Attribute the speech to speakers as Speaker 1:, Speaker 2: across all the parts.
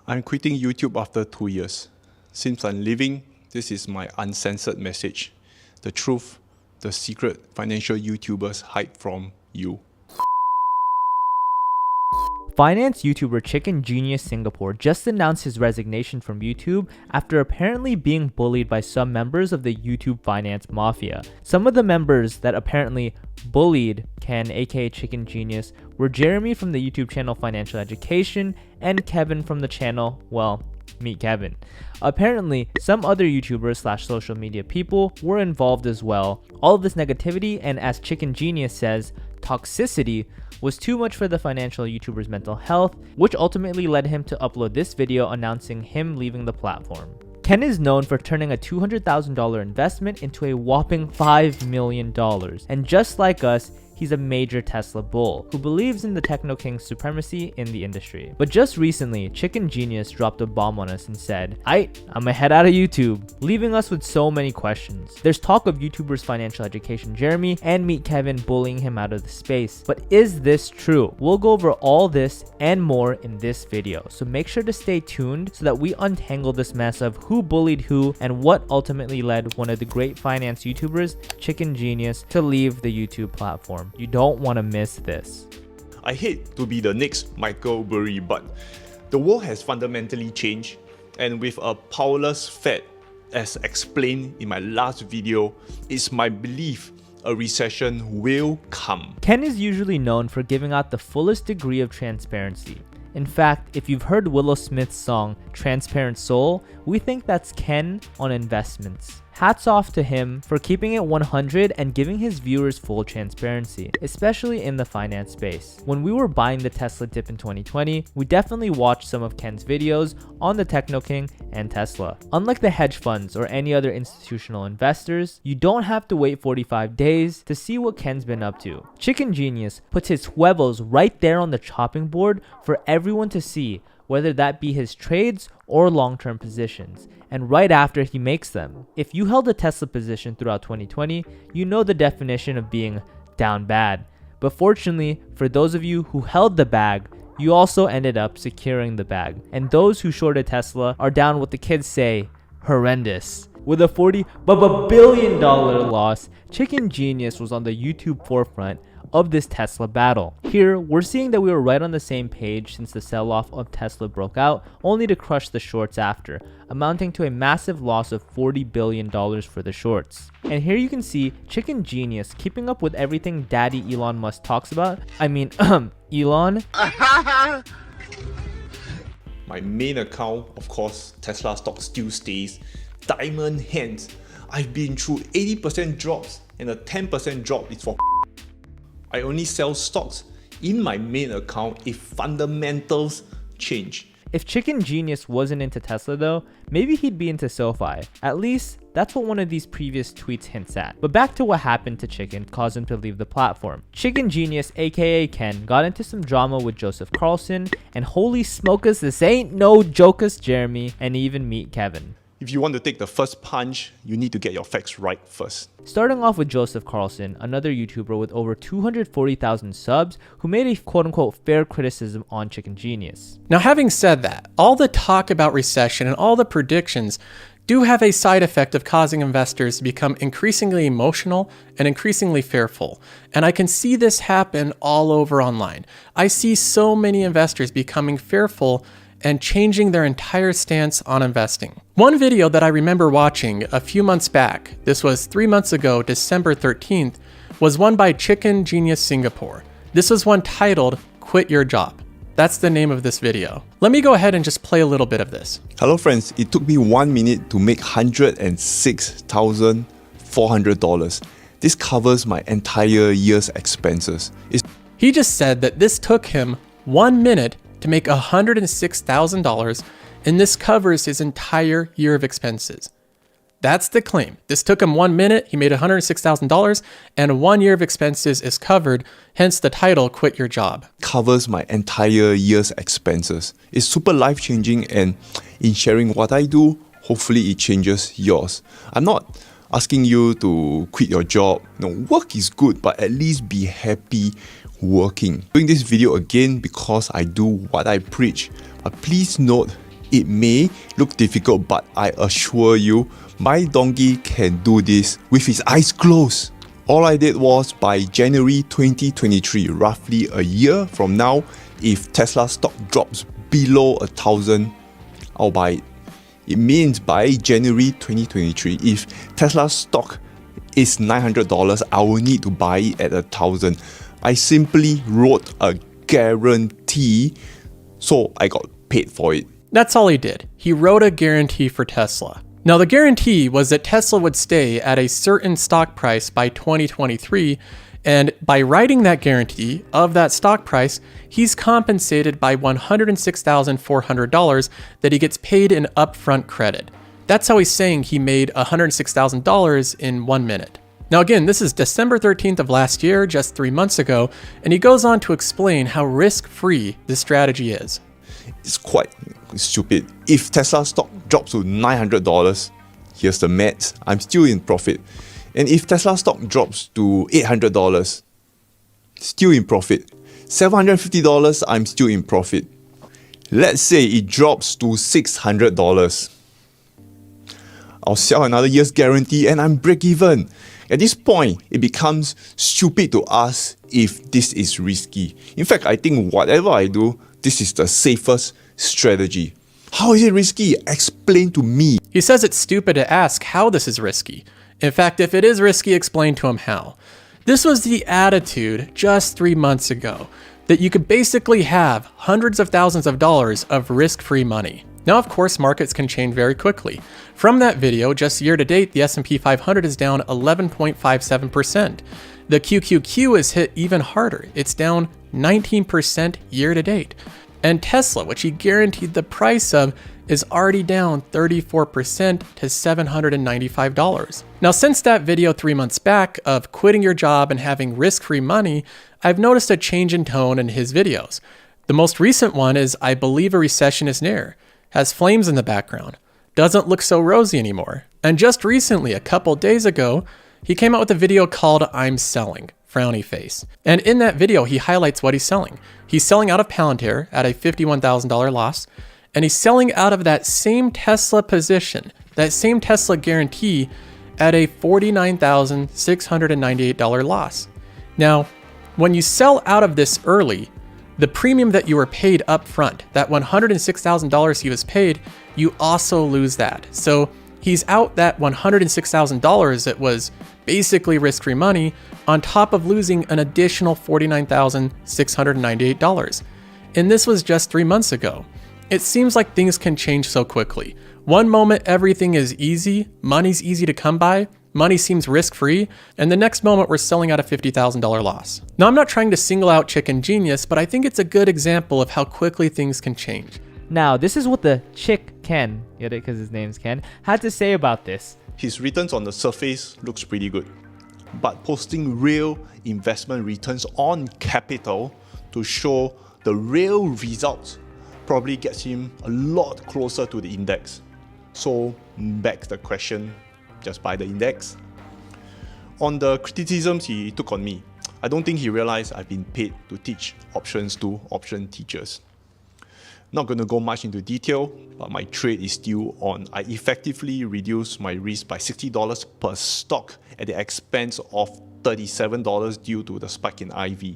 Speaker 1: I'm quitting YouTube after 2 years. Since I'm leaving, this is my uncensored message. The truth, the secret financial YouTubers hide from you.
Speaker 2: Finance YouTuber Chicken Genius Singapore just announced his resignation from YouTube after apparently being bullied by some members of the YouTube finance mafia. Some of the members that apparently bullied Ken, aka Chicken Genius, were Jeremy from the YouTube channel Financial Education and Kevin from the channel, well, MeetKevin. Apparently, some other YouTubers / social media people were involved as well. All of this negativity, and as Chicken Genius says, toxicity, was too much for the financial YouTuber's mental health, which ultimately led him to upload this video announcing him leaving the platform. Ken is known for turning a $200,000 investment into a whopping $5 million, and just like us, he's a major Tesla bull who believes in the Techno King's supremacy in the industry. But just recently, Chicken Genius dropped a bomb on us and said, I'ma head out of YouTube, leaving us with so many questions. There's talk of YouTubers Financial Education Jeremy and MeetKevin bullying him out of the space. But is this true? We'll go over all this and more in this video, so make sure to stay tuned so that we untangle this mess of who bullied who and what ultimately led one of the great finance YouTubers, Chicken Genius, to leave the YouTube platform. You don't want to miss this.
Speaker 1: I hate to be the next Michael Burry, but the world has fundamentally changed, and with a powerless Fed, as explained in my last video, it's my belief a recession will come.
Speaker 2: Ken is usually known for giving out the fullest degree of transparency. In fact, if you've heard Willow Smith's song Transparent Soul, we think that's Ken on investments. Hats off to him for keeping it 100 and giving his viewers full transparency, especially in the finance space. When we were buying the Tesla dip in 2020, we definitely watched some of Ken's videos on the Techno King and Tesla. Unlike the hedge funds or any other institutional investors, you don't have to wait 45 days to see what Ken's been up to. Chicken Genius puts his huevos right there on the chopping board for everyone to see, whether that be his trades or long-term positions, and right after he makes them. If you held a Tesla position throughout 2020, you know the definition of being down bad. But fortunately, for those of you who held the bag, you also ended up securing the bag. And those who shorted Tesla are down what the kids say, horrendous. With a $40 billion loss, Chicken Genius was on the YouTube forefront of this Tesla battle. Here, we're seeing that we were right on the same page since the sell-off of Tesla broke out, only to crush the shorts after, amounting to a massive loss of $40 billion for the shorts. And here you can see Chicken Genius keeping up with everything Daddy Elon Musk talks about. Elon.
Speaker 1: My main account, of course, Tesla stock still stays. Diamond hands. I've been through 80% drops and a 10% drop is for I only sell stocks in my main account if fundamentals change.
Speaker 2: If Chicken Genius wasn't into Tesla though, maybe he'd be into SoFi. At least, that's what one of these previous tweets hints at. But back to what happened to Chicken caused him to leave the platform. Chicken Genius, aka Ken, got into some drama with Joseph Carlson, and holy smokus, this ain't no jokus Jeremy, and even MeetKevin.
Speaker 1: If you want to take the first punch, you need to get your facts right first.
Speaker 2: Starting off with Joseph Carlson, another YouTuber with over 240,000 subs who made a quote-unquote fair criticism on Chicken Genius.
Speaker 3: Now, having said that, all the talk about recession and all the predictions do have a side effect of causing investors to become increasingly emotional and increasingly fearful. And I can see this happen all over online. I see so many investors becoming fearful and changing their entire stance on investing. One video that I remember watching a few months back, this was 3 months ago, December 13th, was one by Chicken Genius Singapore. This was one titled, Quit Your Job. That's the name of this video. Let me go ahead and just play a little bit of this.
Speaker 1: Hello friends, it took me 1 minute to make $106,400. This covers my entire year's expenses.
Speaker 3: He just said that this took him 1 minute to make $106,000, and this covers his entire year of expenses. That's the claim. This took him 1 minute, he made $106,000, and 1 year of expenses is covered, hence the title, Quit Your Job.
Speaker 1: Covers my entire year's expenses. It's super life-changing, and in sharing what I do, hopefully it changes yours. I'm not asking you to quit your job. No, work is good, but at least be happy working. Doing this video again because I do what I preach. But please note, It may look difficult, but I assure you, my donkey can do this with his eyes closed. All I did was by January 2023, roughly a year from now, if Tesla stock drops below 1,000, I'll buy it. It means by January 2023, if Tesla stock is $900, I will need to buy it at 1,000. I simply wrote a guarantee, so I got paid for it.
Speaker 3: That's all he did. He wrote a guarantee for Tesla. Now, the guarantee was that Tesla would stay at a certain stock price by 2023, and by writing that guarantee of that stock price, he's compensated by $106,400 that he gets paid in upfront credit. That's how he's saying he made $106,000 in 1 minute. Now again, this is December 13th of last year, just 3 months ago, and he goes on to explain how risk-free this strategy is.
Speaker 1: It's quite stupid. If Tesla stock drops to $900, here's the maths, I'm still in profit. And if Tesla stock drops to $800, still in profit. $750, I'm still in profit. Let's say it drops to $600. I'll sell another year's guarantee and I'm break even. At this point, it becomes stupid to ask if this is risky. In fact, I think whatever I do, this is the safest strategy. How is it risky? Explain to me.
Speaker 3: He says it's stupid to ask how this is risky. In fact, if it is risky, explain to him how. This was the attitude just 3 months ago, that you could basically have hundreds of thousands of dollars of risk-free money. Now, of course, markets can change very quickly. From that video, just year to date, the S&P 500 is down 11.57%. The QQQ is hit even harder. It's down 19% year to date. And Tesla, which he guaranteed the price of, is already down 34% to $795. Now, since that video 3 months back of quitting your job and having risk-free money, I've noticed a change in tone in his videos. The most recent one is I believe a recession is near, has flames in the background, doesn't look so rosy anymore. And just recently, a couple days ago, he came out with a video called I'm Selling, frowny face. And in that video, he highlights what he's selling. He's selling out of Palantir at a $51,000 loss, and he's selling out of that same Tesla position, that same Tesla guarantee at a $49,698 loss. Now, when you sell out of this early, the premium that you were paid up front, that $106,000 he was paid, you also lose that. So he's out that $106,000 that was basically risk-free money on top of losing an additional $49,698. And this was just 3 months ago. It seems like things can change so quickly. One moment everything is easy, money's easy to come by, money seems risk-free, and the next moment we're selling at a $50,000 loss. Now, I'm not trying to single out Chicken Genius, but I think it's a good example of how quickly things can change.
Speaker 2: Now, this is what the chick Ken, get it because his name's Ken, had to say about this.
Speaker 1: His returns on the surface looks pretty good, but posting real investment returns on capital to show the real results probably gets him a lot closer to the index. So back to the question, just buy the index. On the criticisms he took on me, I don't think he realized I've been paid to teach options to option teachers. Not going to go much into detail, but my trade is still on. I effectively reduced my risk by $60 per stock at the expense of $37 due to the spike in IV.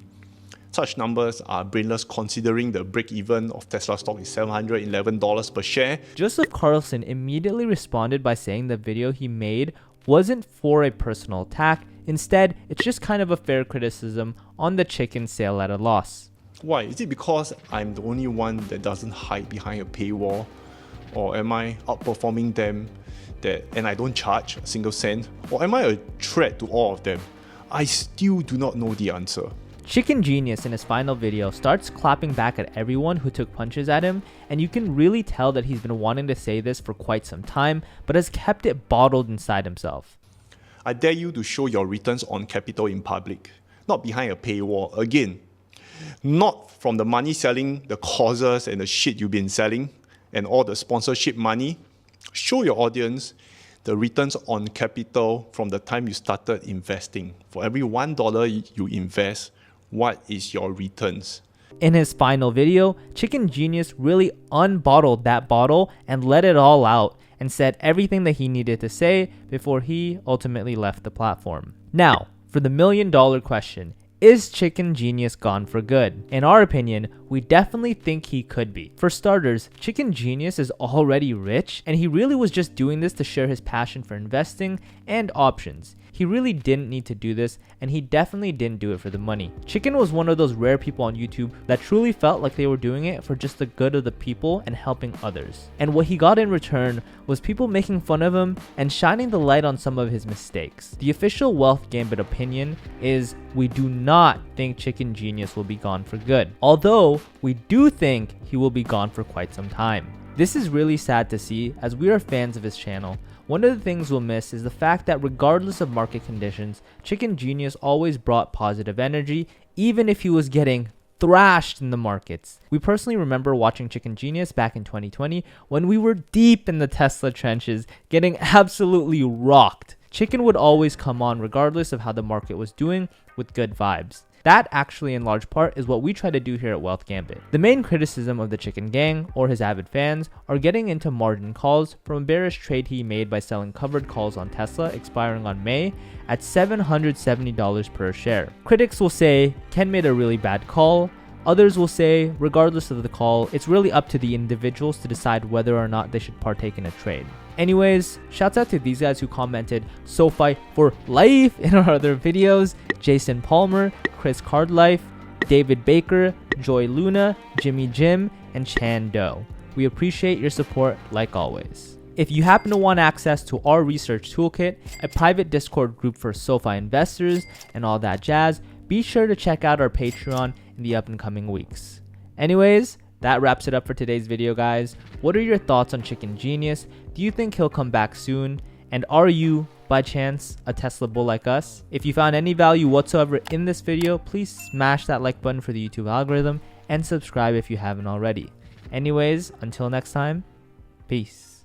Speaker 1: Such numbers are brainless considering the break-even of Tesla stock is $711 per share.
Speaker 2: Joseph Carlson immediately responded by saying the video he made wasn't for a personal attack. Instead, it's just kind of a fair criticism on the chicken sale at a loss.
Speaker 1: Why? Is it because I'm the only one that doesn't hide behind a paywall? Or am I outperforming them and I don't charge a single cent? Or am I a threat to all of them? I still do not know the answer.
Speaker 2: Chicken Genius in his final video starts clapping back at everyone who took punches at him, and you can really tell that he's been wanting to say this for quite some time, but has kept it bottled inside himself.
Speaker 1: I dare you to show your returns on capital in public, not behind a paywall. Again, not from the money selling the causes and the shit you've been selling and all the sponsorship money. Show your audience the returns on capital from the time you started investing. For every $1 you invest, what is your returns?
Speaker 2: In his final video, Chicken Genius really unbottled that bottle and let it all out and said everything that he needed to say before he ultimately left the platform. Now, for the $1 million question, is Chicken Genius gone for good? In our opinion, we definitely think he could be. For starters, Chicken Genius is already rich, and he really was just doing this to share his passion for investing and options. He really didn't need to do this, and he definitely didn't do it for the money. Chicken was one of those rare people on YouTube that truly felt like they were doing it for just the good of the people and helping others. And what he got in return was people making fun of him and shining the light on some of his mistakes. The official Wealth Gambit opinion is we do not think Chicken Genius will be gone for good, although we do think he will be gone for quite some time. This is really sad to see, as we are fans of his channel. One of the things we'll miss is the fact that regardless of market conditions, Chicken Genius always brought positive energy, even if he was getting thrashed in the markets. We personally remember watching Chicken Genius back in 2020 when we were deep in the Tesla trenches, getting absolutely rocked. Chicken would always come on regardless of how the market was doing, with good vibes. That actually in large part is what we try to do here at Wealth Gambit. The main criticism of the Chicken Gang or his avid fans are getting into margin calls from a bearish trade he made by selling covered calls on Tesla expiring on May at $770 per share. Critics will say Ken made a really bad call. Others will say, regardless of the call, it's really up to the individuals to decide whether or not they should partake in a trade. Anyways, shouts out to these guys who commented SoFi for life in our other videos: Jason Palmer, Chris Cardlife, David Baker, Joy Luna, Jimmy Jim, and Chan Doe. We appreciate your support like always. If you happen to want access to our research toolkit, a private Discord group for SoFi investors, and all that jazz, be sure to check out our Patreon in the up and coming weeks. Anyways, that wraps it up for today's video, guys. What are your thoughts on Chicken Genius? Do you think he'll come back soon? And are you, by chance, a Tesla bull like us? If you found any value whatsoever in this video, please smash that like button for the YouTube algorithm and subscribe if you haven't already. Anyways, until next time, peace.